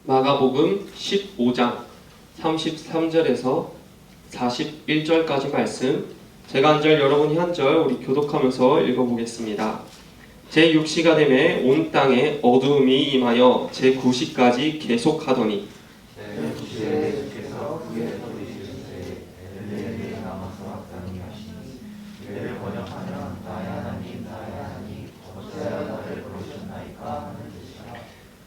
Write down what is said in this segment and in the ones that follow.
마가복음 15장 33절에서 41절까지 말씀, 제가 한 절 여러분이 한 절 우리 교독하면서 읽어보겠습니다. 제6시가 되매 온 땅에 어두움이 임하여 제9시까지 계속하더니 제9시에서 그의 소리시르되 엘레 남아서 왔다니 하시니 이를 번역하면 나의 하나님 나의 하나님 어찌하여 나를 부르셨나이까 하는 뜻이라.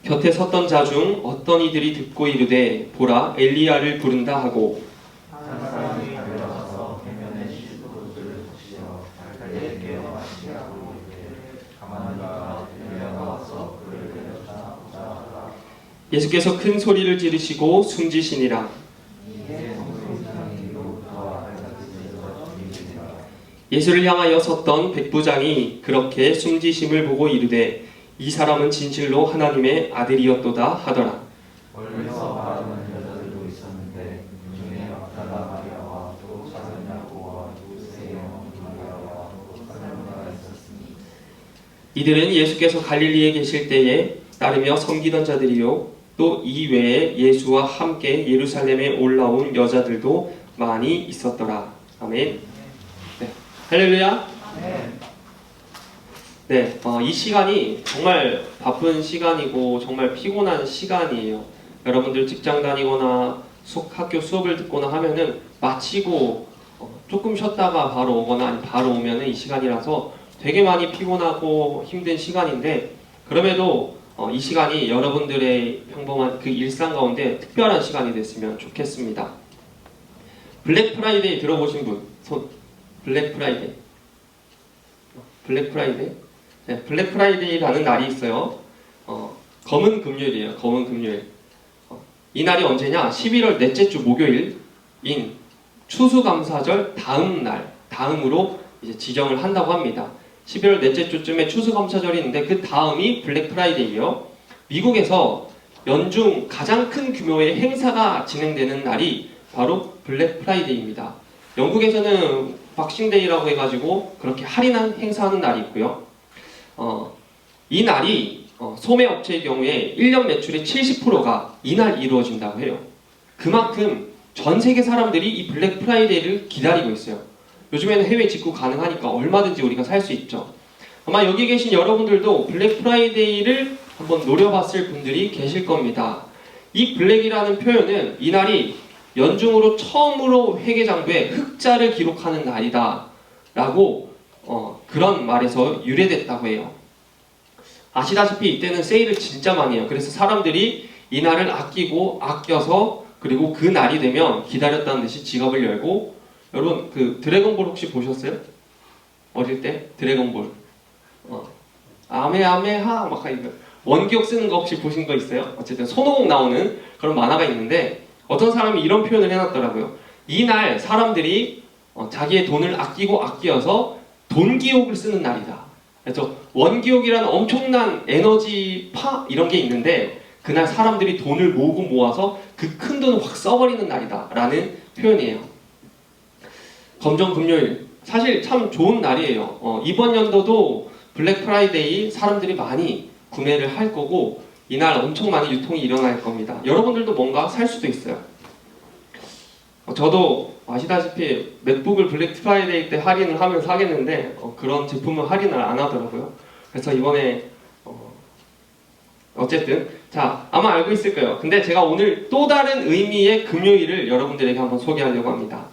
곁에 섰던 자 중 어떤 이들이 듣고 이르되 보라 엘리야를 부른다 하고 한 사람이 달려가서 해면에 씻고들을 적시어 발에 깨어 마시게 하고 이르되 가만히 가 엘리야가 와서 그를 내려다 보자 하라. 예수께서 큰 소리를 지르시고 숨지시니라. 이에 성소이로부터 알같이서 주님이니라. 예수를 향하여 섰던 백부장이 그렇게 숨지심을 보고 이르되 이 사람은 진실로 하나님의 아들이었도다 하더라. 멀리서 바라보는 여자들도 있었는데 그중에 막달라 마리아와 또 작은 야고와 요새의 어머니 마리아와 또 살로메가 있었으니 이들은 예수께서 갈릴리에 계실 때에 따르며 섬기던 자들이요 또 이 외에 예수와 함께 예루살렘에 올라온 여자들도 많이 있었더라. 아멘. 네. 할렐루야. 네, 이 시간이 정말 바쁜 시간이고 정말 피곤한 시간이에요. 여러분들 직장 다니거나 학교 수업을 듣거나 하면은 마치고 조금 쉬었다가 바로 오거나 아니 바로 오면은 이 시간이라서 되게 많이 피곤하고 힘든 시간인데, 그럼에도 이 시간이 여러분들의 평범한 그 일상 가운데 특별한 시간이 됐으면 좋겠습니다. 블랙 프라이데이 들어보신 분? 손. 블랙 프라이데이. 블랙 프라이데이? 네, 블랙 프라이데이라는 날이 있어요. 검은 금요일이에요. 검은 금요일. 이 날이 언제냐? 11월 넷째 주 목요일인 추수감사절 다음 날, 다음으로 이제 지정을 한다고 합니다. 11월 넷째 주쯤에 추수감사절이 있는데 그 다음이 블랙 프라이데이요. 미국에서 연중 가장 큰 규모의 행사가 진행되는 날이 바로 블랙 프라이데이입니다. 영국에서는 박싱데이라고 해가지고 그렇게 할인한 행사하는 날이 있고요. 이 날이 소매업체의 경우에 1년 매출의 70%가 이날 이루어진다고 해요. 그만큼 전 세계 사람들이 이 블랙 프라이데이를 기다리고 있어요. 요즘에는 해외 직구 가능하니까 얼마든지 우리가 살 수 있죠. 아마 여기 계신 여러분들도 블랙 프라이데이를 한번 노려봤을 분들이 계실 겁니다. 이 블랙이라는 표현은 이날이 연중으로 처음으로 회계장부에 흑자를 기록하는 날이다 라고 그런 말에서 유래됐다고 해요. 아시다시피 이때는 세일을 진짜 많이 해요. 그래서 사람들이 이 날을 아껴서 그리고 그 날이 되면 기다렸다는 듯이 지갑을 열고, 여러분 그 드래곤볼 혹시 보셨어요? 어릴 때 드래곤볼 아메아메하 막 이거 원기옥 쓰는 거 혹시 보신 거 있어요? 어쨌든 손오공 나오는 그런 만화가 있는데 어떤 사람이 이런 표현을 해놨더라고요. 이날 사람들이 자기의 돈을 아껴서 돈기옥을 쓰는 날이다. 그래서 원기옥이라는 엄청난 에너지파 이런 게 있는데 그날 사람들이 돈을 모아서 그 큰 돈을 확 써버리는 날이다 라는 표현이에요. 검정 금요일 사실 참 좋은 날이에요. 이번 연도도 블랙 프라이데이 사람들이 많이 구매를 할 거고 이날 엄청 많은 유통이 일어날 겁니다. 여러분들도 뭔가 살 수도 있어요. 저도 아시다시피 맥북을 블랙 프라이데이 때 할인을 하면 사겠는데 그런 제품은 할인을 안 하더라고요. 그래서 이번에 어쨌든 자 아마 알고 있을 거예요. 근데 제가 오늘 또 다른 의미의 금요일을 여러분들에게 한번 소개하려고 합니다.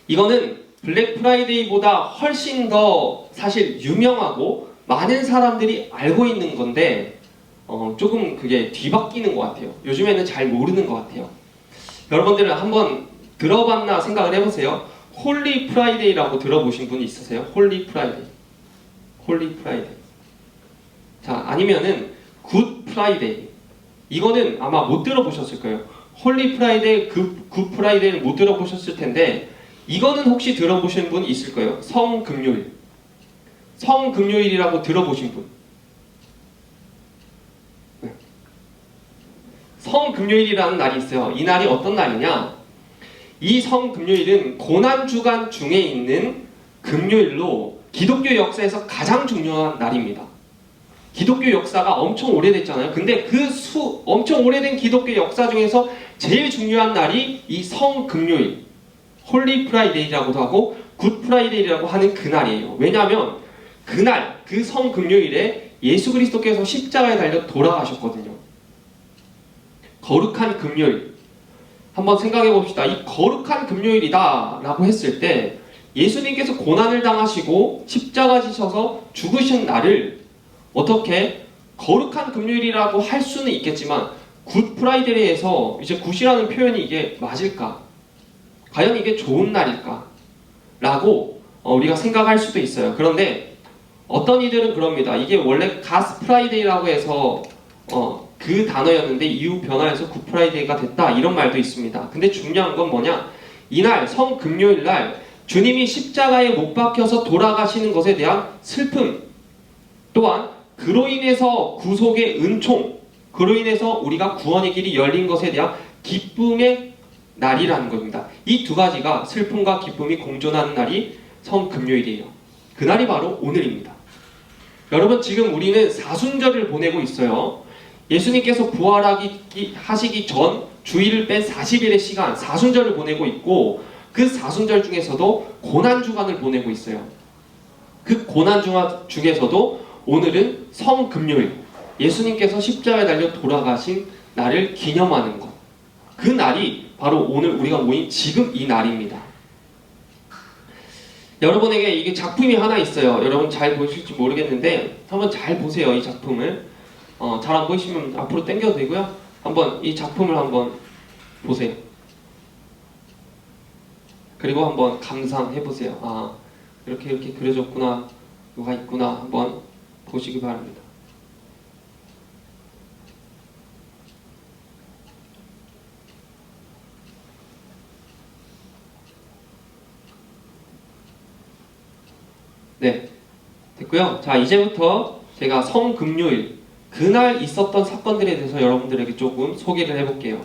이거는 블랙 프라이데이보다 훨씬 더 사실 유명하고 많은 사람들이 알고 있는 건데 조금 그게 뒤바뀌는 것 같아요. 요즘에는 잘 모르는 것 같아요. 여러분들은 한번 들어봤나 생각을 해보세요. 홀리 프라이데이라고 들어보신 분이 있으세요? 홀리 프라이데이. 홀리 프라이데이. 자, 아니면은 굿 프라이데이. 이거는 아마 못 들어보셨을 거예요. 홀리 프라이데이, 굿 프라이데이를 못 들어보셨을 텐데 이거는 혹시 들어보신 분 있을 거예요. 성금요일. 성금요일이라고 들어보신 분. 네. 성금요일이라는 날이 있어요. 이 날이 어떤 날이냐? 이 성금요일은 고난주간 중에 있는 금요일로 기독교 역사에서 가장 중요한 날입니다. 기독교 역사가 엄청 오래됐잖아요. 근데 그 엄청 오래된 기독교 역사 중에서 제일 중요한 날이 이 성금요일, 홀리 프라이데이라고도 하고 굿 프라이데이라고 하는 그날이에요. 왜냐하면 그날, 그 성금요일에 예수 그리스도께서 십자가에 달려 돌아가셨거든요. 거룩한 금요일. 한번 생각해 봅시다. 이 거룩한 금요일이다 라고 했을 때 예수님께서 고난을 당하시고 십자가 지셔서 죽으신 날을 어떻게 거룩한 금요일이라고 할 수는 있겠지만 굿 프라이데이에서 이제 굿이라는 표현이 이게 맞을까? 과연 이게 좋은 날일까? 라고 우리가 생각할 수도 있어요. 그런데 어떤 이들은 그럽니다. 이게 원래 가스 프라이데이라고 해서 그 단어였는데 이후 변화해서 굿 프라이데이가 됐다 이런 말도 있습니다. 근데 중요한 건 뭐냐? 이날 성금요일 날 주님이 십자가에 못 박혀서 돌아가시는 것에 대한 슬픔, 또한 그로 인해서 구속의 은총, 그로 인해서 우리가 구원의 길이 열린 것에 대한 기쁨의 날이라는 겁니다. 이 두 가지가 슬픔과 기쁨이 공존하는 날이 성금요일이에요. 그날이 바로 오늘입니다. 여러분, 지금 우리는 사순절을 보내고 있어요. 예수님께서 부활하시기 전 주일을 뺀 40일의 시간, 사순절을 보내고 있고 그 사순절 중에서도 고난주간을 보내고 있어요. 그 고난주간 중에서도 오늘은 성금요일, 예수님께서 십자가에 달려 돌아가신 날을 기념하는 것. 그 날이 바로 오늘 우리가 모인 지금 이 날입니다. 여러분에게 이게 작품이 하나 있어요. 여러분 잘 보실지 모르겠는데 한번 잘 보세요. 이 작품을. 잘 안 보이시면 앞으로 당겨도 되고요. 한번 이 작품을 한번 보세요. 그리고 한번 감상해 보세요. 아, 이렇게 그려졌구나, 뭐가 있구나 한번 보시기 바랍니다. 네, 됐고요. 자, 이제부터 제가 성금요일 그날 있었던 사건들에 대해서 여러분들에게 조금 소개를 해볼게요.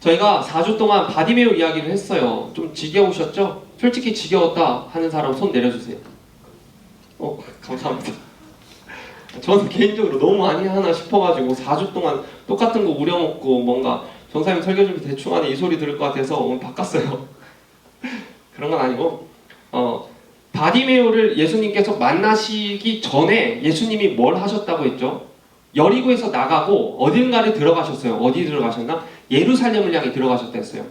저희가 4주 동안 바디메오 이야기를 했어요. 좀 지겨우셨죠? 솔직히 지겨웠다 하는 사람 손 내려주세요. 감사합니다. 저는 개인적으로 너무 많이 하나 싶어가지고 4주 동안 똑같은 거 우려먹고 뭔가 전사님 설교 준비 대충 하네 이 소리 들을 것 같아서 오늘 바꿨어요. 그런 건 아니고 바디메오를 예수님께서 만나시기 전에 예수님이 뭘 하셨다고 했죠? 여리고에서 나가고 어딘가를 들어가셨어요. 어디 들어가셨나? 예루살렘을 향해 들어가셨다 했어요.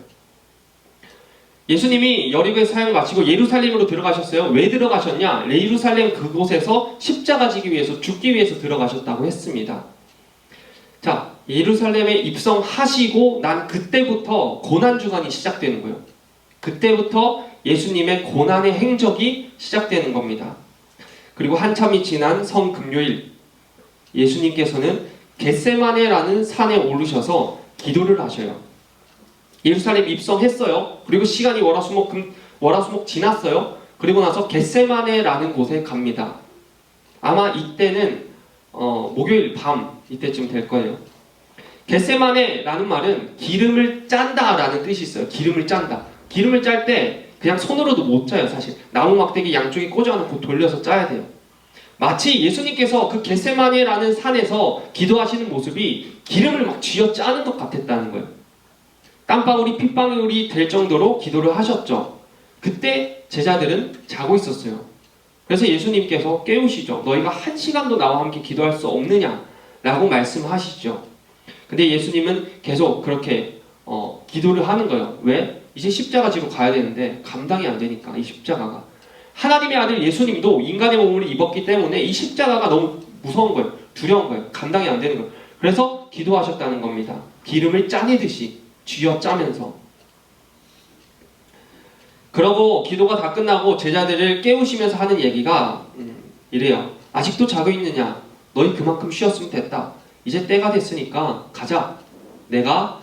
예수님이 여리고에서 사역을 마치고 예루살렘으로 들어가셨어요. 왜 들어가셨냐? 예루살렘 그곳에서 십자가 지기 위해서, 죽기 위해서 들어가셨다고 했습니다. 자, 예루살렘에 입성하시고 난 그때부터 고난주간이 시작되는 거예요. 그때부터 예수님의 고난의 행적이 시작되는 겁니다. 그리고 한참이 지난 성금요일, 예수님께서는 겟세마네라는 산에 오르셔서 기도를 하셔요. 예루살렘 입성했어요. 그리고 시간이 월화수목 지났어요. 그리고 나서 겟세마네라는 곳에 갑니다. 아마 이때는 목요일 밤 이때쯤 될 거예요. 겟세마네라는 말은 기름을 짠다라는 뜻이 있어요. 기름을 짠다. 기름을 짤 때 그냥 손으로도 못 짜요. 사실 나무 막대기 양쪽에 꽂아놓고 돌려서 짜야 돼요. 마치 예수님께서 그 겟세마네라는 산에서 기도하시는 모습이 기름을 막 쥐어 짜는 것 같았다는 거예요. 땀방울이 핏방울이 될 정도로 기도를 하셨죠. 그때 제자들은 자고 있었어요. 그래서 예수님께서 깨우시죠. 너희가 1시간도 나와 함께 기도할 수 없느냐 라고 말씀하시죠. 근데 예수님은 계속 그렇게 기도를 하는 거예요. 왜? 이제 십자가 지고 가야 되는데 감당이 안 되니까 이 십자가가. 하나님의 아들 예수님도 인간의 몸을 입었기 때문에 이 십자가가 너무 무서운 거예요. 두려운 거예요. 감당이 안 되는 거예요. 그래서 기도하셨다는 겁니다. 기름을 짜내듯이 쥐어 짜면서. 그러고 기도가 다 끝나고 제자들을 깨우시면서 하는 얘기가 이래요. 아직도 자고 있느냐? 너희 그만큼 쉬었으면 됐다. 이제 때가 됐으니까 가자. 내가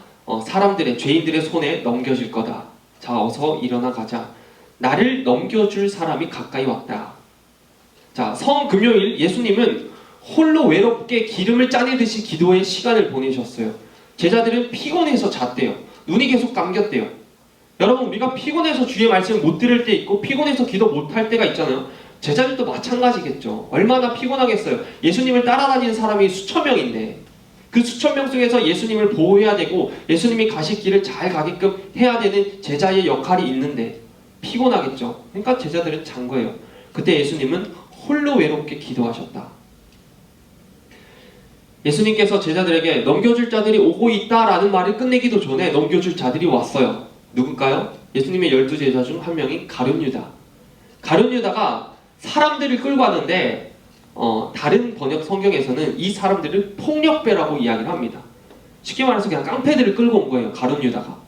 사람들의, 죄인들의 손에 넘겨질 거다. 자, 어서 일어나 가자. 나를 넘겨줄 사람이 가까이 왔다. 자, 성금요일 예수님은 홀로 외롭게 기름을 짜내듯이 기도의 시간을 보내셨어요. 제자들은 피곤해서 잤대요. 눈이 계속 감겼대요. 여러분, 우리가 피곤해서 주의 말씀을 못 들을 때 있고 피곤해서 기도 못 할 때가 있잖아요. 제자들도 마찬가지겠죠. 얼마나 피곤하겠어요. 예수님을 따라다니는 사람이 수천 명인데 그 수천 명 속에서 예수님을 보호해야 되고 예수님이 가실 길을 잘 가게끔 해야 되는 제자의 역할이 있는데 피곤하겠죠. 그러니까 제자들은 잔 거예요. 그때 예수님은 홀로 외롭게 기도하셨다. 예수님께서 제자들에게 넘겨줄 자들이 오고 있다라는 말을 끝내기도 전에 넘겨줄 자들이 왔어요. 누굴까요? 예수님의 12제자 중 한 명인 가룟 유다. 가룟 유다가 사람들을 끌고 왔는데 다른 번역 성경에서는 이 사람들을 폭력배라고 이야기를 합니다. 쉽게 말해서 그냥 깡패들을 끌고 온 거예요. 가룟 유다가.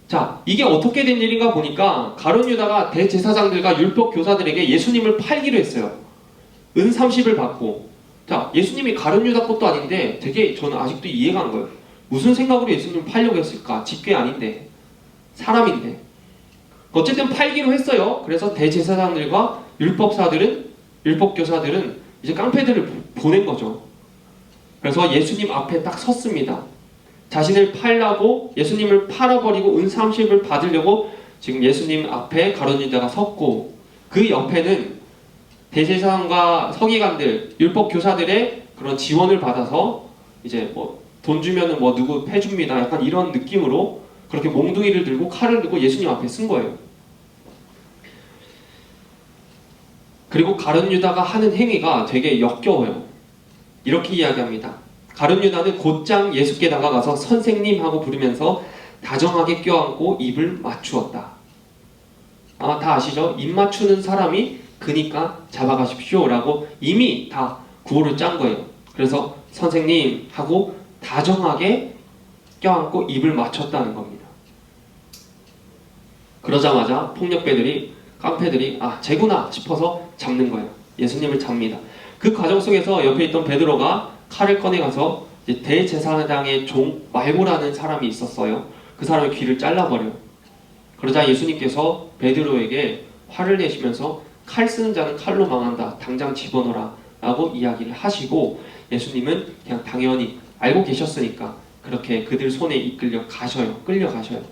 자, 이게 어떻게 된 일인가 보니까 가룟 유다가 대제사장들과 율법 교사들에게 예수님을 팔기로 했어요. 은 30을 받고. 자, 예수님이 가룟 유다 것도 아닌데 되게 저는 아직도 이해가 안 가요. 무슨 생각으로 예수님을 팔려고 했을까? 집게 아닌데. 사람인데. 어쨌든 팔기로 했어요. 그래서 대제사장들과 율법교사들은 이제 깡패들을 보낸 거죠. 그래서 예수님 앞에 딱 섰습니다. 자신을 팔라고 예수님을 팔아버리고 은 30을 받으려고 지금 예수님 앞에 가룟 유다가 섰고 그 옆에는 대제사장과 서기관들, 율법교사들의 그런 지원을 받아서 이제 뭐 돈 주면은 뭐 누구 해줍니다. 약간 이런 느낌으로 그렇게 몽둥이를 들고 칼을 들고 예수님 앞에 쓴 거예요. 그리고 가룟 유다가 하는 행위가 되게 역겨워요. 이렇게 이야기합니다. 가룟 유다는 곧장 예수께 다가가서 선생님 하고 부르면서 다정하게 껴안고 입을 맞추었다. 아마 다 아시죠? 입 맞추는 사람이 그니까 잡아가십시오 라고 이미 다 구호를 짠 거예요. 그래서 선생님 하고 다정하게 껴안고 입을 맞췄다는 겁니다. 그러자마자 깡패들이 쟤구나 싶어서 잡는 거예요. 예수님을 잡니다. 그 과정 속에서 옆에 있던 베드로가 칼을 꺼내가서 이제 대제사장의 종 말고라는 사람이 있었어요. 그 사람의 귀를 잘라버려요. 그러자 예수님께서 베드로에게 화를 내시면서 칼 쓰는 자는 칼로 망한다. 당장 집어넣어라 라고 이야기를 하시고 예수님은 그냥 당연히 알고 계셨으니까 그렇게 그들 손에 끌려가셔요.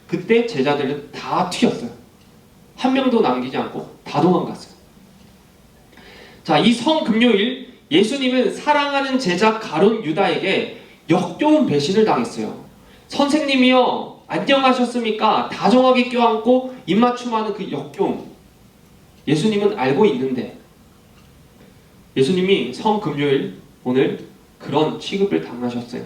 그때 제자들은 다 튀었어요. 한 명도 남기지 않고 다 도망갔어요. 자, 이 성금요일 예수님은 사랑하는 제자 가룟 유다에게 역겨운 배신을 당했어요. 선생님이여 안녕하셨습니까? 다정하게 껴안고 입맞춤하는 그 역겨움. 예수님은 알고 있는데 예수님이 성금요일 오늘 그런 취급을 당하셨어요.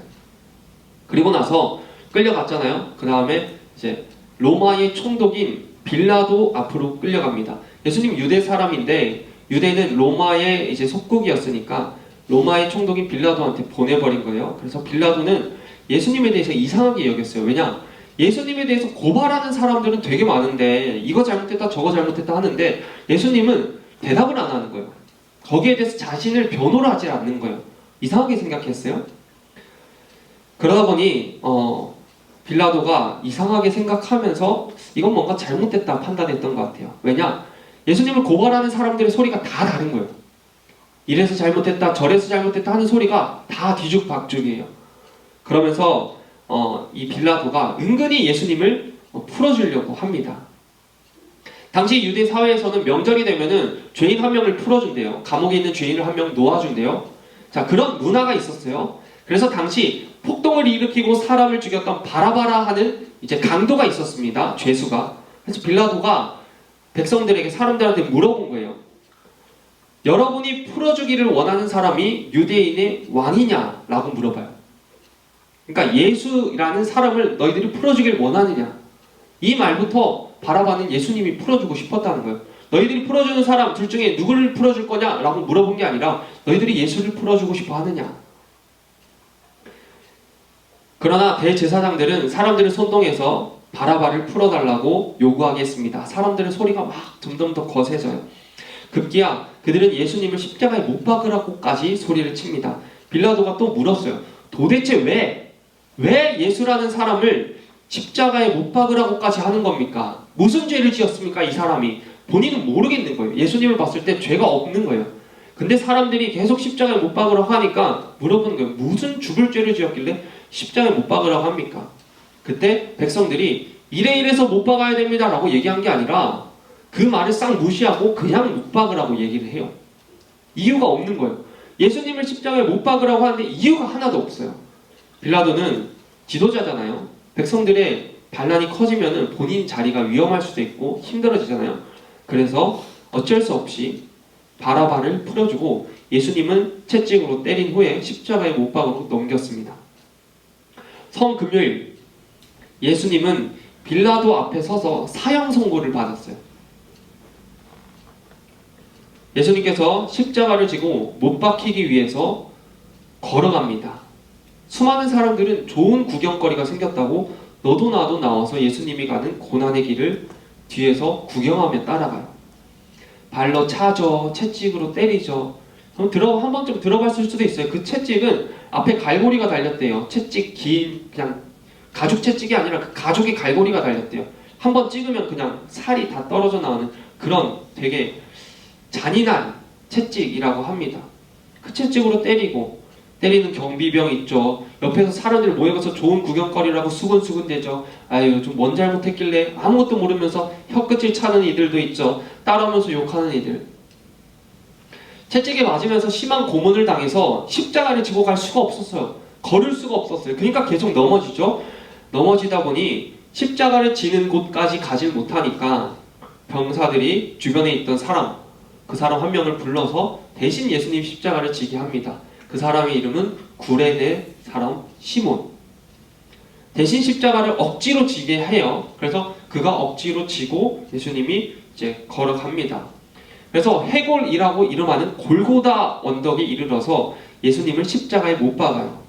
그리고 나서 끌려갔잖아요. 그 다음에 이제 로마의 총독인 빌라도 앞으로 끌려갑니다. 예수님 유대 사람인데 유대는 로마의 이제 속국이었으니까 로마의 총독인 빌라도한테 보내버린 거예요. 그래서 빌라도는 예수님에 대해서 이상하게 여겼어요. 왜냐? 예수님에 대해서 고발하는 사람들은 되게 많은데 이거 잘못했다 저거 잘못했다 하는데 예수님은 대답을 안 하는 거예요. 거기에 대해서 자신을 변호를 하지 않는 거예요. 이상하게 생각했어요. 그러다 보니 빌라도가 이상하게 생각하면서 이건 뭔가 잘못됐다 판단했던 것 같아요. 왜냐? 예수님을 고발하는 사람들의 소리가 다 다른 거예요. 이래서 잘못했다 저래서 잘못했다 하는 소리가 다 뒤죽박죽이에요. 그러면서 이 빌라도가 은근히 예수님을 풀어주려고 합니다. 당시 유대 사회에서는 명절이 되면은 죄인 한 명을 풀어준대요. 감옥에 있는 죄인을 한 명 놓아준대요. 자, 그런 문화가 있었어요. 그래서 당시 폭동을 일으키고 사람을 죽였던 바라바라 하는 이제 강도가 있었습니다. 죄수가. 그래서 빌라도가 백성들에게 사람들한테 물어본 거예요. 여러분이 풀어주기를 원하는 사람이 유대인의 왕이냐? 라고 물어봐요. 그러니까 예수라는 사람을 너희들이 풀어주길 원하느냐? 이 말부터 바라바는 예수님이 풀어주고 싶었다는 거예요. 너희들이 풀어주는 사람 둘 중에 누구를 풀어줄 거냐? 라고 물어본 게 아니라 너희들이 예수를 풀어주고 싶어 하느냐? 그러나 대제사장들은 사람들을 선동해서 바라바를 풀어달라고 요구하겠습니다. 사람들의 소리가 막 점점 더 거세져요. 급기야 그들은 예수님을 십자가에 못 박으라고까지 소리를 칩니다. 빌라도가 또 물었어요. 도대체 왜 예수라는 사람을 십자가에 못 박으라고까지 하는 겁니까? 무슨 죄를 지었습니까? 이 사람이. 본인은 모르겠는 거예요. 예수님을 봤을 때 죄가 없는 거예요. 근데 사람들이 계속 십자가에 못 박으라고 하니까 물어보는 거예요. 무슨 죽을 죄를 지었길래 십자가에 못 박으라고 합니까? 그때 백성들이 이래서 못 박아야 됩니다 라고 얘기한 게 아니라 그 말을 싹 무시하고 그냥 못 박으라고 얘기를 해요. 이유가 없는 거예요. 예수님을 십자가에 못 박으라고 하는데 이유가 하나도 없어요. 빌라도는 지도자잖아요. 백성들의 반란이 커지면 본인 자리가 위험할 수도 있고 힘들어지잖아요. 그래서 어쩔 수 없이 바라바를 풀어주고 예수님은 채찍으로 때린 후에 십자가에 못 박으로 넘겼습니다. 성금요일 예수님은 빌라도 앞에 서서 사형 선고를 받았어요. 예수님께서 십자가를 지고 못 박히기 위해서 걸어갑니다. 수많은 사람들은 좋은 구경거리가 생겼다고 너도 나도 나와서 예수님이 가는 고난의 길을 뒤에서 구경하며 따라가요. 발로 차죠. 채찍으로 때리죠. 한 번쯤 들어봤을 수도 있어요. 그 채찍은 앞에 갈고리가 달렸대요. 채찍 긴 그냥 가죽 채찍이 아니라 그 가죽에 갈고리가 달렸대요. 한번 찍으면 그냥 살이 다 떨어져 나오는 그런 되게 잔인한 채찍이라고 합니다. 그 채찍으로 때리는 경비병 있죠. 옆에서 사람들 모여서 좋은 구경거리라고 수근수근 대죠. 아유 좀 뭔 잘못했길래 아무것도 모르면서 혀끝을 차는 이들도 있죠. 따라오면서 욕하는 이들. 채찍에 맞으면서 심한 고문을 당해서 십자가를 지고 갈 수가 없었어요. 걸을 수가 없었어요. 그러니까 계속 넘어지죠. 넘어지다 보니 십자가를 지는 곳까지 가질 못하니까 병사들이 주변에 있던 그 사람 한 명을 불러서 대신 예수님 십자가를 지게 합니다. 그 사람의 이름은 구레네 사람 시몬. 대신 십자가를 억지로 지게 해요. 그래서 그가 억지로 지고 예수님이 이제 걸어갑니다. 그래서 해골이라고 이름하는 골고다 언덕에 이르러서 예수님을 십자가에 못 박아요.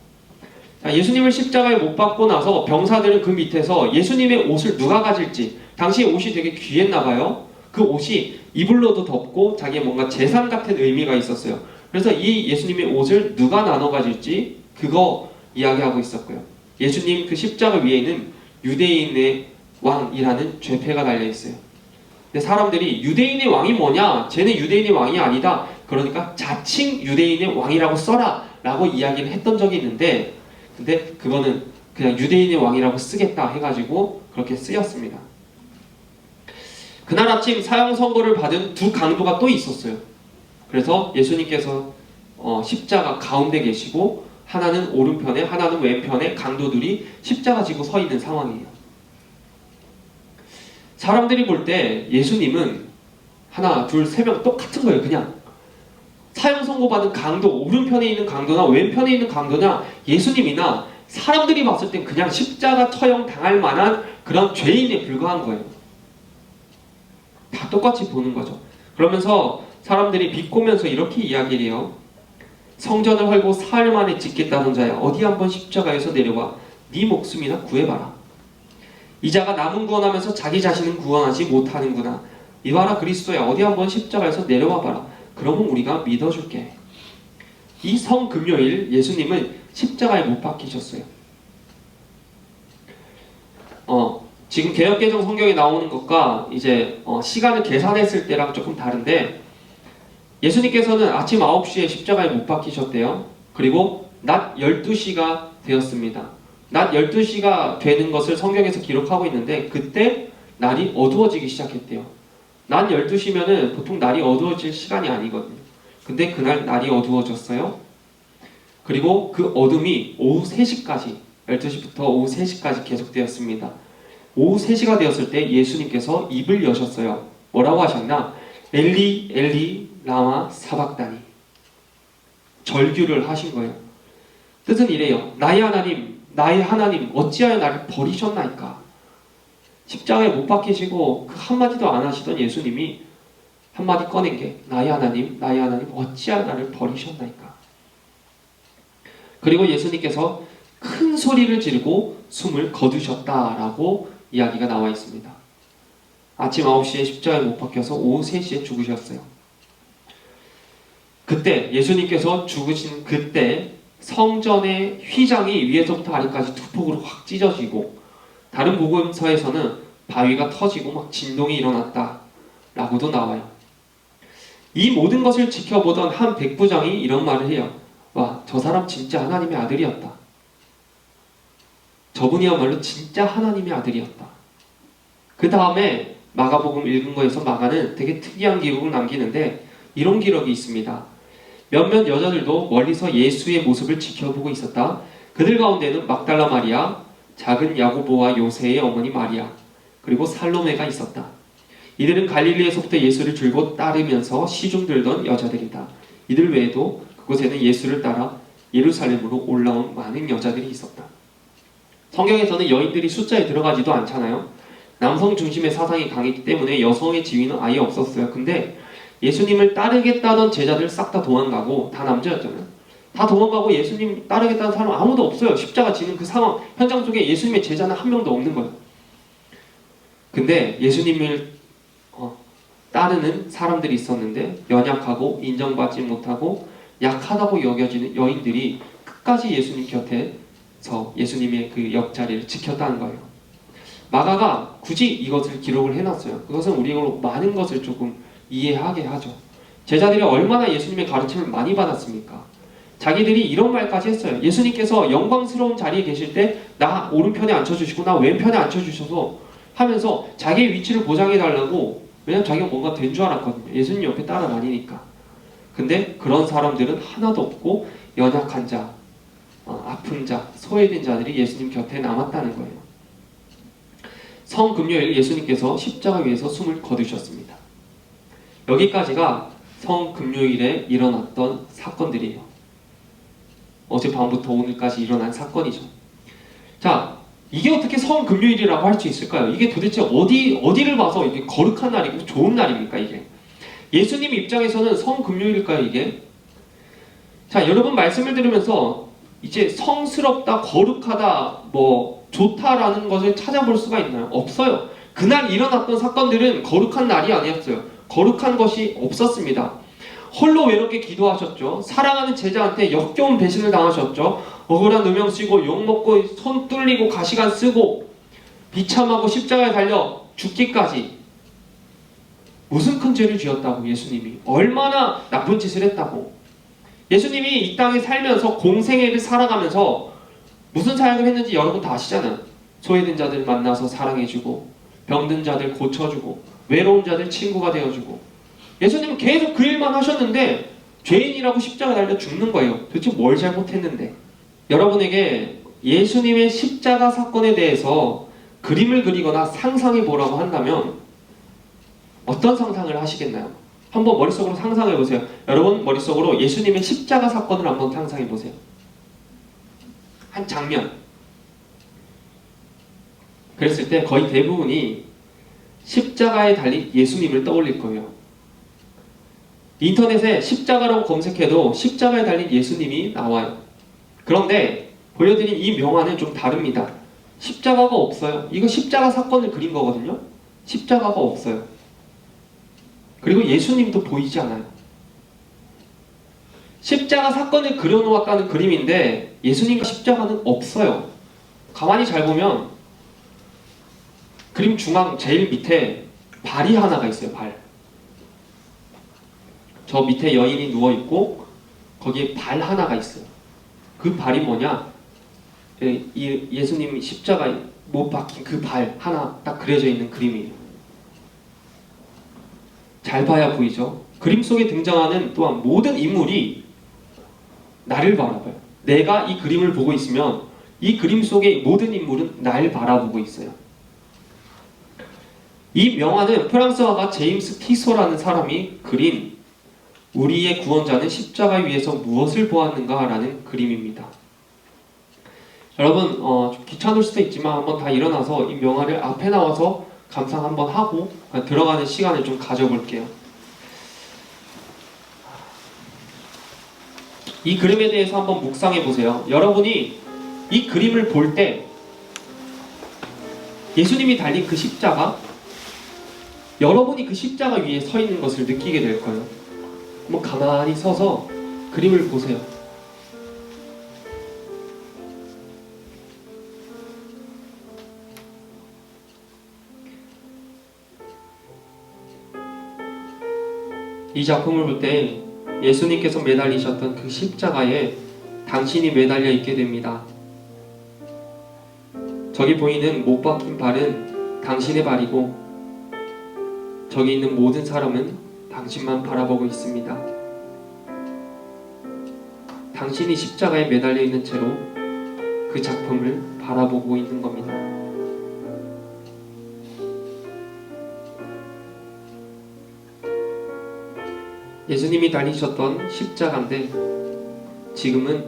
예수님을 십자가에 못 박고 나서 병사들은 그 밑에서 예수님의 옷을 누가 가질지, 당시에 옷이 되게 귀했나 봐요. 그 옷이 이불로도 덮고 자기의 뭔가 재산 같은 의미가 있었어요. 그래서 이 예수님의 옷을 누가 나눠 가질지 그거 이야기하고 있었고요. 예수님 그 십자가 위에는 유대인의 왕이라는 죄패가 달려 있어요. 근데 사람들이 유대인의 왕이 뭐냐? 쟤는 유대인의 왕이 아니다. 그러니까 자칭 유대인의 왕이라고 써라 라고 이야기를 했던 적이 있는데, 근데 그거는 그냥 유대인의 왕이라고 쓰겠다 해가지고 그렇게 쓰였습니다. 그날 아침 사형 선고를 받은 두 강도가 또 있었어요. 그래서 예수님께서 십자가 가운데 계시고 하나는 오른편에 하나는 왼편에 강도들이 십자가 지고 서 있는 상황이에요. 사람들이 볼 때 예수님은 하나, 둘, 세 명 똑같은 거예요. 그냥 사형 선고받은 강도, 오른편에 있는 강도나 왼편에 있는 강도나 예수님이나 사람들이 봤을 땐 그냥 십자가 처형 당할 만한 그런 죄인에 불과한 거예요. 다 똑같이 보는 거죠. 그러면서 사람들이 비꼬면서 이렇게 이야기를 해요. 성전을 헐고 사흘 만에 짓겠다는 자야, 어디 한번 십자가에서 내려와 네 목숨이나 구해봐라. 이 자가 남은 구원하면서 자기 자신은 구원하지 못하는구나. 이봐라 그리스도야, 어디 한번 십자가에서 내려와봐라. 그러면 우리가 믿어줄게. 이 성금요일 예수님은 십자가에 못 박히셨어요. 지금 개역개정 성경에 나오는 것과 이제 시간을 계산했을 때랑 조금 다른데, 예수님께서는 아침 9시에 십자가에 못 박히셨대요. 그리고 낮 12시가 되었습니다. 낮 12시가 되는 것을 성경에서 기록하고 있는데, 그때 날이 어두워지기 시작했대요. 낮 12시면은 보통 날이 어두워질 시간이 아니거든요. 근데 그날 날이 어두워졌어요. 그리고 그 어둠이 오후 3시까지, 12시부터 오후 3시까지 계속되었습니다. 오후 3시가 되었을 때 예수님께서 입을 여셨어요. 뭐라고 하셨나? 엘리 엘리 라마 사박다니. 절규를 하신 거예요. 뜻은 이래요. 나의 하나님 어찌하여 나를 버리셨나이까. 십자가에 못 박히시고 그 한마디도 안 하시던 예수님이 한마디 꺼낸 게 나의 하나님 어찌하여 나를 버리셨나이까. 그리고 예수님께서 큰 소리를 지르고 숨을 거두셨다라고 이야기가 나와 있습니다. 아침 9시에 십자가에 못 박혀서 오후 3시에 죽으셨어요. 그때 예수님께서 죽으신 그때 성전의 휘장이 위에서부터 아래까지 두 폭으로 확 찢어지고, 다른 복음서에서는 바위가 터지고 막 진동이 일어났다라고도 나와요. 이 모든 것을 지켜보던 한 백부장이 이런 말을 해요. 와, 저 사람 진짜 하나님의 아들이었다. 저분이야말로 진짜 하나님의 아들이었다. 그 다음에 마가복음 읽은 거에서 마가는 되게 특이한 기록을 남기는데 이런 기록이 있습니다. 몇몇 여자들도 멀리서 예수의 모습을 지켜보고 있었다. 그들 가운데는 막달라 마리아, 작은 야고보와 요새의 어머니 마리아, 그리고 살로메가 있었다. 이들은 갈릴리에서부터 예수를 줄곧 따르면서 시중 들던 여자들이다. 이들 외에도 그곳에는 예수를 따라 예루살렘으로 올라온 많은 여자들이 있었다. 성경에서는 여인들이 숫자에 들어가지도 않잖아요. 남성 중심의 사상이 강했기 때문에 여성의 지위는 아예 없었어요. 근데 예수님을 따르겠다던 제자들 싹 다 도망가고, 다 남자였잖아요. 다 도망가고 예수님 따르겠다는 사람 아무도 없어요. 십자가 지는 그 상황, 현장 속에 예수님의 제자는 한 명도 없는 거예요. 근데 예수님을 따르는 사람들이 있었는데 연약하고 인정받지 못하고 약하다고 여겨지는 여인들이 끝까지 예수님 곁에서 예수님의 그 옆자리를 지켰다는 거예요. 마가가 굳이 이것을 기록을 해놨어요. 그것은 우리로 많은 것을 조금 이해하게 하죠. 제자들이 얼마나 예수님의 가르침을 많이 받았습니까? 자기들이 이런 말까지 했어요. 예수님께서 영광스러운 자리에 계실 때 나 오른편에 앉혀주시고 나 왼편에 앉혀주셔서 하면서 자기의 위치를 보장해달라고, 왜냐면 자기가 뭔가 된 줄 알았거든요. 예수님 옆에 따라다니니까. 근데 그런 사람들은 하나도 없고 연약한 자, 아픈 자, 소외된 자들이 예수님 곁에 남았다는 거예요. 성금요일 예수님께서 십자가 위에서 숨을 거두셨습니다. 여기까지가 성금요일에 일어났던 사건들이에요. 어젯밤부터 오늘까지 일어난 사건이죠. 자, 이게 어떻게 성금요일이라고 할 수 있을까요? 이게 도대체 어디를 봐서 이게 거룩한 날이고 좋은 날입니까, 이게? 예수님 입장에서는 성금요일일까요, 이게? 자, 여러분 말씀을 들으면서 이제 성스럽다, 거룩하다, 좋다라는 것을 찾아볼 수가 있나요? 없어요. 그날 일어났던 사건들은 거룩한 날이 아니었어요. 거룩한 것이 없었습니다. 홀로 외롭게 기도하셨죠. 사랑하는 제자한테 역겨운 배신을 당하셨죠. 억울한 누명 쓰고 욕먹고 손 뚫리고 가시관 쓰고 비참하고 십자가에 달려 죽기까지. 무슨 큰 죄를 지었다고 예수님이? 얼마나 나쁜 짓을 했다고? 예수님이 이 땅에 살면서 공생애를 살아가면서 무슨 사역을 했는지 여러분 다 아시잖아요. 소외된 자들 만나서 사랑해주고, 병든 자들 고쳐주고, 외로운 자들 친구가 되어주고. 예수님은 계속 그 일만 하셨는데 죄인이라고 십자가에 달려 죽는 거예요. 도대체 뭘 잘못했는데? 여러분에게 예수님의 십자가 사건에 대해서 그림을 그리거나 상상해 보라고 한다면 어떤 상상을 하시겠나요? 한번 머릿속으로 상상해 보세요. 여러분 머릿속으로 예수님의 십자가 사건을 한번 상상해 보세요. 한 장면. 그랬을 때 거의 대부분이 십자가에 달린 예수님을 떠올릴 거예요. 인터넷에 십자가라고 검색해도 십자가에 달린 예수님이 나와요. 그런데 보여드린 이 명화는 좀 다릅니다. 십자가가 없어요. 이거 십자가 사건을 그린 거거든요. 십자가가 없어요. 그리고 예수님도 보이지 않아요. 십자가 사건을 그려놓았다는 그림인데 예수님과 십자가는 없어요. 가만히 잘 보면 그림 중앙 제일 밑에 발이 하나가 있어요. 발. 저 밑에 여인이 누워있고 거기에 발 하나가 있어요. 그 발이 뭐냐? 예수님이 십자가에 못 박힌 그 발 하나 딱 그려져 있는 그림이에요. 잘 봐야 보이죠? 그림 속에 등장하는 또한 모든 인물이 나를 바라봐요. 내가 이 그림을 보고 있으면 이 그림 속의 모든 인물은 날 바라보고 있어요. 이 명화는 프랑스 화가 제임스 티소라는 사람이 그린 우리의 구원자는 십자가 위에서 무엇을 보았는가 라는 그림입니다. 여러분 좀 귀찮을 수도 있지만 한번 다 일어나서 이 명화를 앞에 나와서 감상 한번 하고 들어가는 시간을 좀 가져볼게요. 이 그림에 대해서 한번 묵상해 보세요. 여러분이 이 그림을 볼 때 예수님이 달린 그 십자가, 여러분이 그 십자가 위에 서 있는 것을 느끼게 될 거예요. 한번 가만히 서서 그림을 보세요. 이 작품을 볼 때 예수님께서 매달리셨던 그 십자가에 당신이 매달려 있게 됩니다. 저기 보이는 못 박힌 발은 당신의 발이고 저기 있는 모든 사람은 당신만 바라보고 있습니다. 당신이 십자가에 매달려 있는 채로 그 작품을 바라보고 있는 겁니다. 예수님이 달리셨던 십자가인데 지금은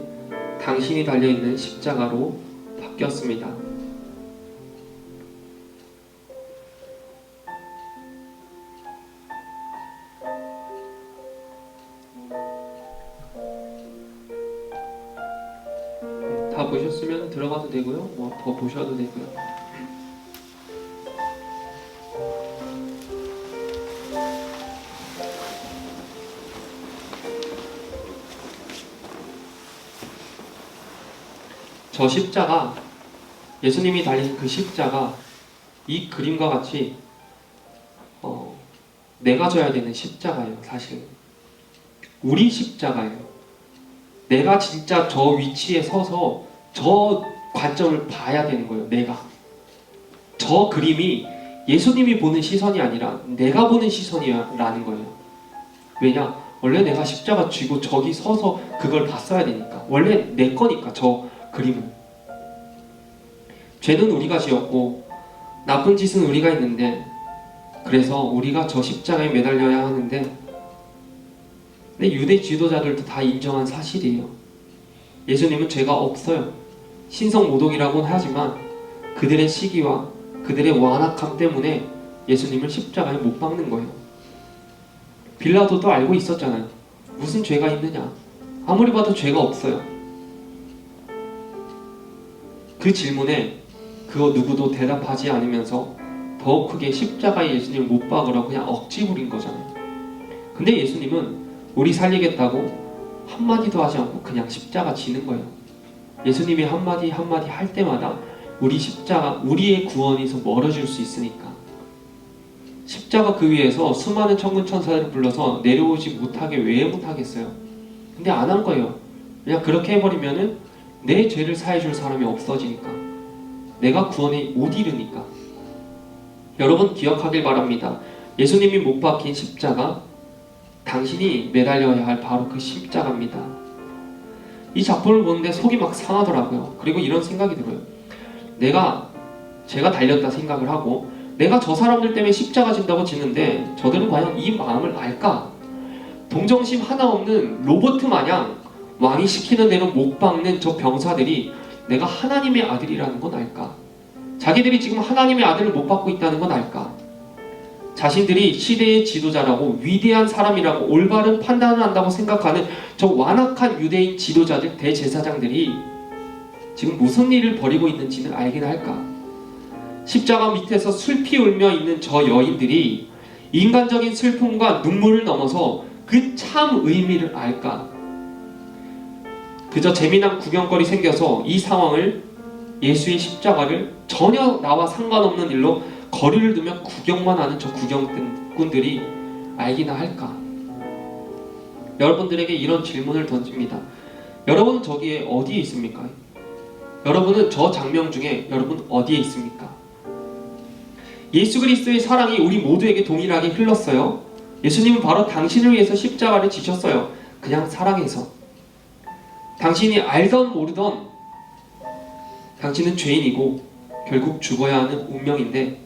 당신이 달려있는 십자가로 바뀌었습니다. 다 보셨으면 들어가도 되고요. 뭐 더 보셔도 되고요. 저 십자가, 예수님이 달린 그 십자가, 이 그림과 같이 내가 져야 되는 십자가예요. 사실 우리 십자가예요. 내가 진짜 저 위치에 서서 저 관점을 봐야 되는 거예요. 내가 저 그림이 예수님이 보는 시선이 아니라 내가 보는 시선이라는 거예요. 왜냐? 원래 내가 십자가 쥐고 저기 서서 그걸 봤어야 되니까. 원래 내 거니까 저 그림은. 죄는 우리가 지었고 나쁜 짓은 우리가 했는데, 그래서 우리가 저 십자가에 매달려야 하는데, 근데 유대 지도자들도 다 인정한 사실이에요. 예수님은 죄가 없어요. 신성모독이라고는 하지만 그들의 시기와 그들의 완악함 때문에 예수님을 십자가에 못 박는 거예요. 빌라도도 알고 있었잖아요. 무슨 죄가 있느냐? 아무리 봐도 죄가 없어요. 그 질문에 그거 누구도 대답하지 않으면서 더 크게 십자가에 예수님을 못 박으라고 그냥 억지 부린 거잖아요. 근데 예수님은 우리 살리겠다고 한마디도 하지 않고 그냥 십자가 지는 거예요. 예수님이 한마디 한마디 할 때마다 우리 십자가, 우리의 구원에서 멀어질 수 있으니까. 십자가 그 위에서 수많은 천군 천사들을 불러서 내려오지 못하게 왜 못하겠어요? 근데 안 한 거예요. 그냥 그렇게 해버리면은 내 죄를 사해줄 사람이 없어지니까. 내가 구원에 못 이르니까. 여러분 기억하길 바랍니다. 예수님이 못 박힌 십자가, 당신이 매달려야 할 바로 그 십자가입니다. 이 작품을 보는데 속이 막 상하더라고요. 그리고 이런 생각이 들어요. 제가 달렸다 생각을 하고 내가 저 사람들 때문에 십자가 진다고 지는데 저들은 과연 이 마음을 알까? 동정심 하나 없는 로봇 마냥 왕이 시키는 대로 못 박는 저 병사들이 내가 하나님의 아들이라는 건 알까? 자기들이 지금 하나님의 아들을 못 받고 있다는 건 알까? 자신들이 시대의 지도자라고 위대한 사람이라고 올바른 판단을 한다고 생각하는 저 완악한 유대인 지도자들, 대제사장들이 지금 무슨 일을 벌이고 있는지는 알긴 할까? 십자가 밑에서 슬피 울며 있는 저 여인들이 인간적인 슬픔과 눈물을 넘어서 그 참 의미를 알까? 그저 재미난 구경거리 생겨서 이 상황을, 예수의 십자가를 전혀 나와 상관없는 일로 거리를 두며 구경만 하는 저 구경꾼들이 알기나 할까? 여러분들에게 이런 질문을 던집니다. 여러분은 저기에 어디에 있습니까? 여러분은 저 장면 중에 여러분 어디에 있습니까? 예수 그리스도의 사랑이 우리 모두에게 동일하게 흘렀어요. 예수님은 바로 당신을 위해서 십자가를 지셨어요. 그냥 사랑해서. 당신이 알던 모르던 당신은 죄인이고 결국 죽어야 하는 운명인데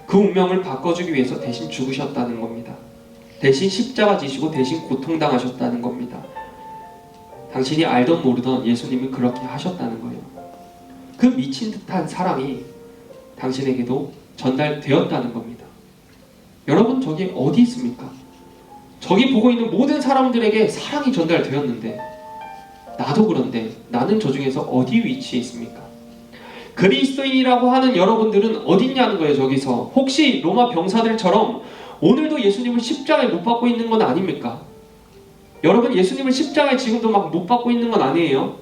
그 운명을 바꿔주기 위해서 대신 죽으셨다는 겁니다. 대신 십자가 지시고 대신 고통당하셨다는 겁니다. 당신이 알던 모르던 예수님은 그렇게 하셨다는 거예요. 그 미친 듯한 사랑이 당신에게도 전달되었다는 겁니다. 여러분 저기 어디 있습니까? 저기 보고 있는 모든 사람들에게 사랑이 전달되었는데 나도 그런데 나는 저 중에서 어디 위치에 있습니까? 그리스도인이라고 하는 여러분들은 어디 있냐는 거예요. 저기서 혹시 로마 병사들처럼 오늘도 예수님을 십자가에 못 박고 있는 건 아닙니까? 여러분 예수님을 십자가에 지금도 막 못 박고 있는 건 아니에요.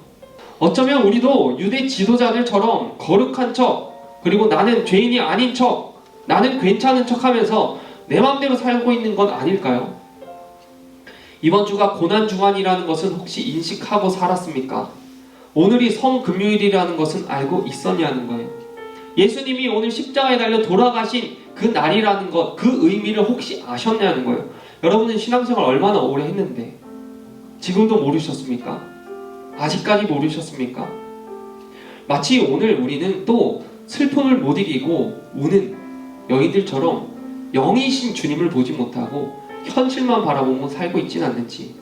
어쩌면 우리도 유대 지도자들처럼 거룩한 척, 그리고 나는 죄인이 아닌 척, 나는 괜찮은 척 하면서 내 마음대로 살고 있는 건 아닐까요? 이번 주가 고난주간이라는 것은 혹시 인식하고 살았습니까? 오늘이 성금요일이라는 것은 알고 있었냐는 거예요. 예수님이 오늘 십자가에 달려 돌아가신 그 날이라는 것, 그 의미를 혹시 아셨냐는 거예요. 여러분은 신앙생활 얼마나 오래 했는데 지금도 모르셨습니까? 아직까지 모르셨습니까? 마치 오늘 우리는 또 슬픔을 못 이기고 우는 여인들처럼 영이신 주님을 보지 못하고 현실만 바라보며 살고 있진 않는지,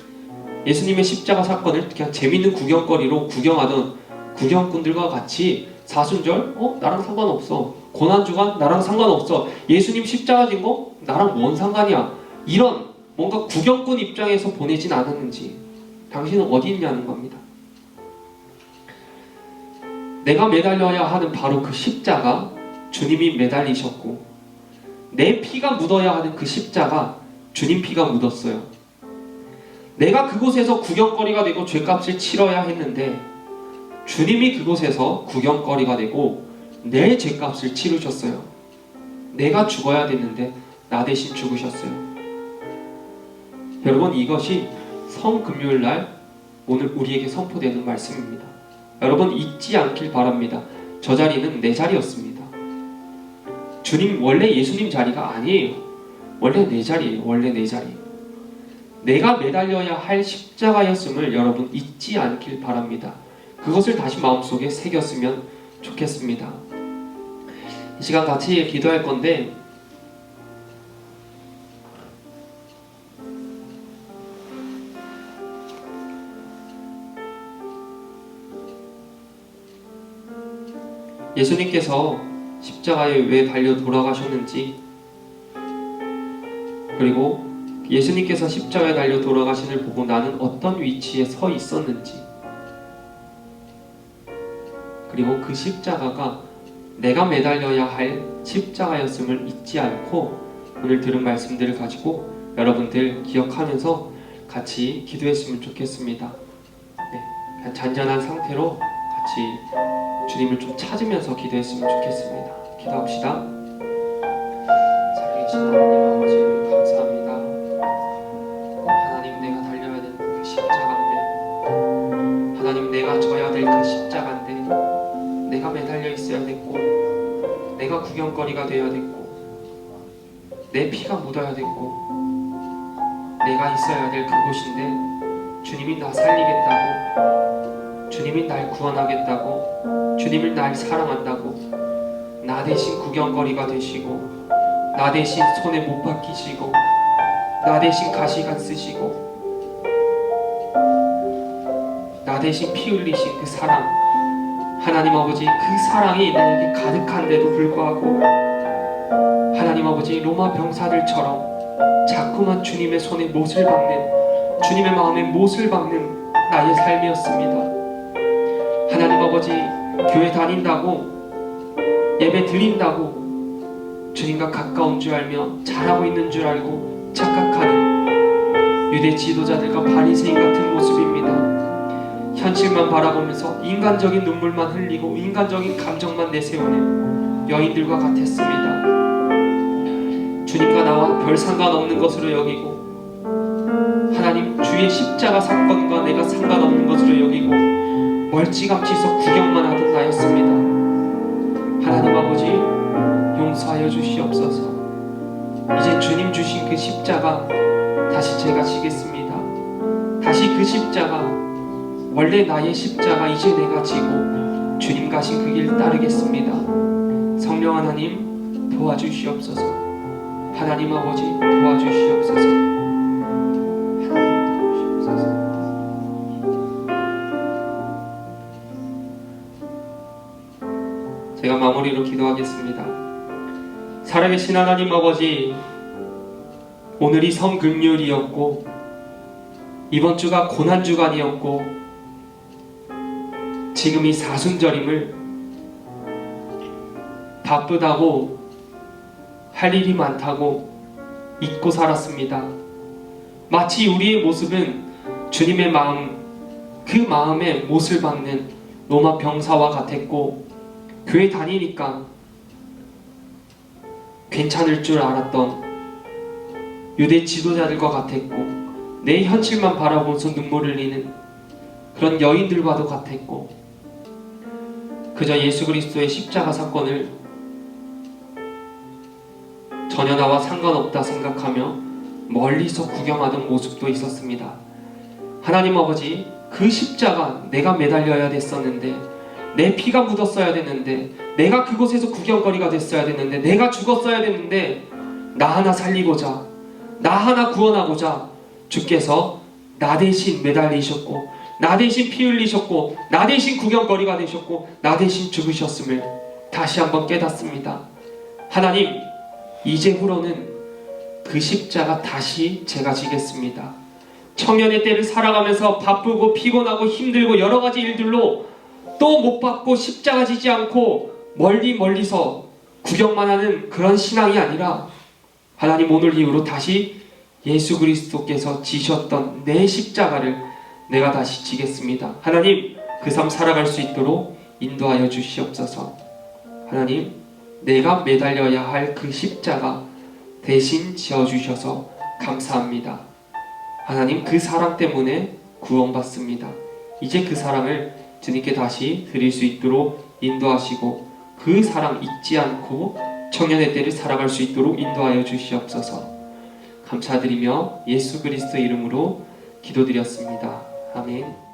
예수님의 십자가 사건을 그냥 재밌는 구경거리로 구경하던 구경꾼들과 같이 사순절? 나랑 상관없어. 고난주간? 나랑 상관없어. 예수님 십자가 진 거? 나랑 뭔 상관이야. 이런 뭔가 구경꾼 입장에서 보내진 않았는지, 당신은 어디 있냐는 겁니다. 내가 매달려야 하는 바로 그 십자가, 주님이 매달리셨고, 내 피가 묻어야 하는 그 십자가, 주님 피가 묻었어요. 내가 그곳에서 구경거리가 되고 죄값을 치러야 했는데 주님이 그곳에서 구경거리가 되고 내 죄값을 치르셨어요. 내가 죽어야 됐는데 나 대신 죽으셨어요. 여러분, 이것이 성금요일날 오늘 우리에게 선포되는 말씀입니다. 여러분, 잊지 않길 바랍니다. 저 자리는 내 자리였습니다. 주님, 원래 예수님 자리가 아니에요. 원래 내 자리예요. 원래 내 자리. 내가 매달려야 할 십자가였음을 여러분 잊지 않길 바랍니다. 그것을 다시 마음속에 새겼으면 좋겠습니다. 이 시간 같이 기도할 건데, 예수님께서 십자가에 왜 달려 돌아가셨는지, 그리고 예수님께서 십자가에 달려 돌아가신을 보고 나는 어떤 위치에 서 있었는지, 그리고 그 십자가가 내가 매달려야 할 십자가였음을 잊지 않고 오늘 들은 말씀들을 가지고 여러분들 기억하면서 같이 기도했으면 좋겠습니다. 그냥 잔잔한 상태로 같이 주님을 좀 찾으면서 기도했으면 좋겠습니다. 기도합시다. 살아계신 하나님 아버지, 감사합니다. 하나님, 내가 달려야 되는 그 십자가인데, 하나님, 내가 져야 될 그 십자가인데 내가 매달려 있어야 됐고, 내가 구경거리가 되어야 됐고, 내 피가 묻어야 됐고, 내가 있어야 될 그곳인데 주님이 나 살리겠다고, 주님이 날 구원하겠다고, 주님이 날 사랑한다고 나 대신 구경거리가 되시고, 나 대신 손에 못 박히시고, 나 대신 가시관 쓰시고, 나 대신 피 흘리신 그 사랑, 하나님 아버지, 그 사랑이 나에게 가득한데도 불구하고 하나님 아버지, 로마 병사들처럼 자꾸만 주님의 손에 못을 박는, 주님의 마음에 못을 박는 나의 삶이었습니다. 하나님 아버지, 교회 다닌다고, 예배 드린다고 주님과 가까운 줄 알며 잘하고 있는 줄 알고 착각하는 유대 지도자들과 바리새인 같은 모습입니다. 현실만 바라보면서 인간적인 눈물만 흘리고 인간적인 감정만 내세우는 여인들과 같았습니다. 주님과 나와 별 상관없는 것으로 여기고, 하나님, 주의 십자가 사건과 내가 상관없는 것으로 여기고 멀찌감치 서 구경만 하던 나였습니다. 하나님 아버지, 용서하여 주시옵소서. 이제 주님 주신 그 십자가 다시 제가 지겠습니다. 다시 그 십자가, 원래 나의 십자가 이제 내가 지고 주님 가신 그 길 따르겠습니다. 성령 하나님, 도와주시옵소서. 하나님 아버지, 도와주시옵소서. 하나님, 도와주시옵소서. 제가 마무리로 기도하겠습니다. 살아계신 하나님 아버지, 오늘이 성금요일이었고 이번 주가 고난주간이었고 지금이 사순절임을 바쁘다고, 할 일이 많다고 잊고 살았습니다. 마치 우리의 모습은 주님의 마음, 그 마음에 못을 박는 로마 병사와 같았고, 교회 다니니까 괜찮을 줄 알았던 유대 지도자들과 같았고, 내 현실만 바라보면서 눈물 흘리는 그런 여인들과도 같았고, 그저 예수 그리스도의 십자가 사건을 전혀 나와 상관없다 생각하며 멀리서 구경하던 모습도 있었습니다. 하나님 아버지, 그 십자가 내가 매달려야 됐었는데, 내 피가 묻었어야 됐는데, 내가 그곳에서 구경거리가 됐어야 됐는데, 내가 죽었어야 됐는데, 나 하나 살리고자, 나 하나 구원하고자 주께서 나 대신 매달리셨고, 나 대신 피 흘리셨고, 나 대신 구경거리가 되셨고, 나 대신 죽으셨음을 다시 한번 깨닫습니다. 하나님, 이제후로는 그 십자가 다시 제가 지겠습니다. 청년의 때를 살아가면서 바쁘고 피곤하고 힘들고 여러 가지 일들로 또 못 받고 십자가 지지 않고 멀리서 구경만 하는 그런 신앙이 아니라, 하나님, 오늘 이후로 다시 예수 그리스도께서 지셨던 내 십자가를 내가 다시 지겠습니다. 하나님, 그 삶 살아갈 수 있도록 인도하여 주시옵소서. 하나님, 내가 매달려야 할 그 십자가 대신 지어주셔서 감사합니다. 하나님, 그 사랑 때문에 구원받습니다. 이제 그 사랑을 주님께 다시 드릴 수 있도록 인도하시고, 그 사랑 잊지 않고 청년의 때를 살아갈 수 있도록 인도하여 주시옵소서. 감사드리며 예수 그리스도 이름으로 기도드렸습니다. 아멘.